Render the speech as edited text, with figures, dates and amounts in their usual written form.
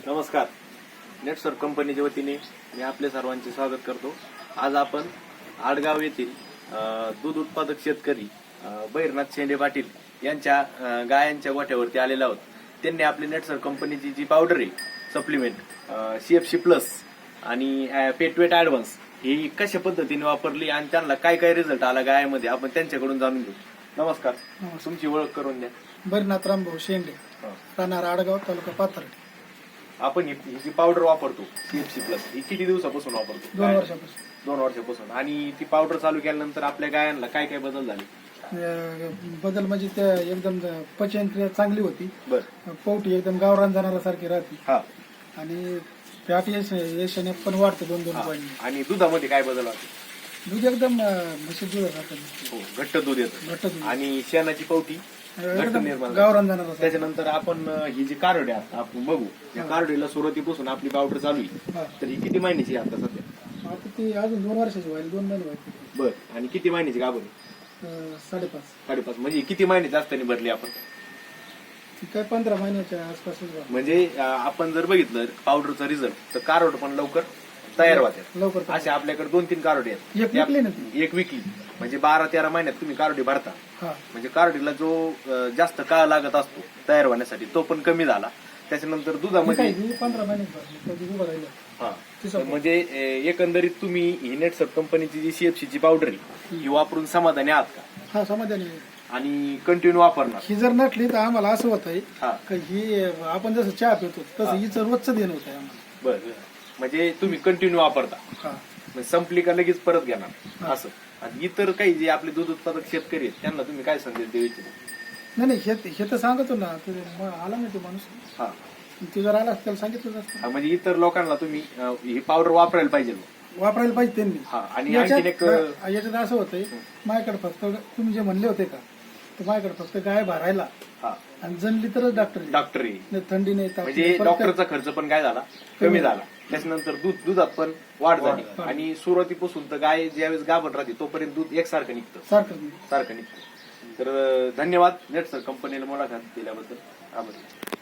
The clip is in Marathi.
नमस्कार. नेटसर कंपनीच्या वतीने मी आपले सर्वांचे स्वागत करतो. आज आपण आडगाव येथील दूध उत्पादक शेतकरी बैरनाथ शेंडे पाटील यांच्या गायांच्या गोठ्यावरती आलेले आहोत. त्यांनी आपली नेटसर कंपनीची जी पावडर आहे सप्लिमेंट CFC प्लस आणि पेटवेट ऍडव्हान्स ही कशा पद्धतीने वापरली आणि त्यांना काय काय रिझल्ट आला गायामध्ये आपण त्यांच्याकडून जाणून घेऊ. नमस्कार. तुमची ओळख करून द्या. बैरनाथ रामभाऊ शेंडे, राहणार आडगाव, तालुका पाथर्डी. आपण ही जी पावडर वापरतो CFC प्लस ही किती दिवसापासून वापरतो? 2 वर्षापासून. 2 वर्षापासून. आणि ती पावडर चालू केल्यानंतर आपल्या गायांना काय काय बदल झाले? बदल म्हणजे ते एकदम पचनक्रिया चांगली होती. बर. पोटी एकदम गावरान जाणाऱ्यासारखी राहते. हा. आणि फॅट येशने पण वाढते 2-2 पॉईंट. आणि दुधामध्ये काय बदल होते? दूध एकदम म्हशी दुधासारखं. हो, घट्ट दूध येतं. घट्ट दूध. आणि शेणाची पावटी घट्ट एकदम निर्माण. गावरान जाणार. त्याच्यानंतर आपण ही जी कारडी आहे आपण बघू, या कारडीला सुरुवातीपासून आपली पावडर चालू आहे. तर ही किती महिन्याची आहे आता सध्या? आता ती अजून 2 वर्षाची व्हायला 2 महिने व्हायचे. बर. आणि किती महिन्याची गाभण? 5.5. 5.5. म्हणजे किती महिन्याची असताना भरली आपण? ती काय 15 महिन्याच्या आसपास. म्हणजे आपण जर बघितलं पावडरचा रिझल्ट तर कारवड पण लवकर तयार होतात. लवकर असे आपल्याकडे 2-3 कारवडी आहेत. एक विकली ना ती. एक विकली म्हणजे 12-13 महिन्यात तुम्ही कारवडी भरता. हा. म्हणजे कारवडीला जो जास्त काळ लागत असतो तयार होण्यासाठी तो पण कमी झाला. त्याच्यानंतर दुधामध्ये 15 महिने उभं राहिलं. हा. म्हणजे एकंदरीत तुम्ही ही नेटसर कंपनीची जी CFC ची पावडर आहे ही वापरून समाधानी आहात का? हा, समाधानी. आणि कंटिन्यू वापरणार? ही जर नटली तर आम्हाला असं होत आहे हा. की ही आपण जसं चहा पितो तसं हिचं रोजचं देणं होत आहे आम्हाला. बरं. म्हणजे तुम्ही कंटिन्यू वापरता. हा. म्हणजे संपली का लगेच परत घेणार असं. आणि इतर काही जे आपले दूध उत्पादक शेतकरी आहेत त्यांना तुम्ही काय संदेश देऊ इच्छिता? नाही हे तर सांगतो ना, आला नाही तो माणूस. हा. ते जर आला त्याला सांगितलं असतं. म्हणजे इतर लोकांना तुम्ही ही पावडर वापरायला पाहिजे. वापरायला पाहिजे त्यांनी. हा. आणि आणखीन एक याच्यात असं होतंय, माझ्याकडे फक्त तुम्ही जे म्हणले होते का, तर माझ्याकडे फक्त गाय भरायला आणि जनली तरच डॉक्टर थंडी नाही ताप म्हणजे नाही. डॉक्टरचा खर्च पण काय झाला? कमी झाला. त्याच्यानंतर दुधात पण वाढ झाली. आणि सुरुवातीपासून तर गाय ज्यावेळेस गाभण राहते तोपर्यंत दूध एकसारखं निघतं. सारखं निघतं. तर धन्यवाद नेटसर कंपनीला मुलाखत दिल्याबद्दल. आभार.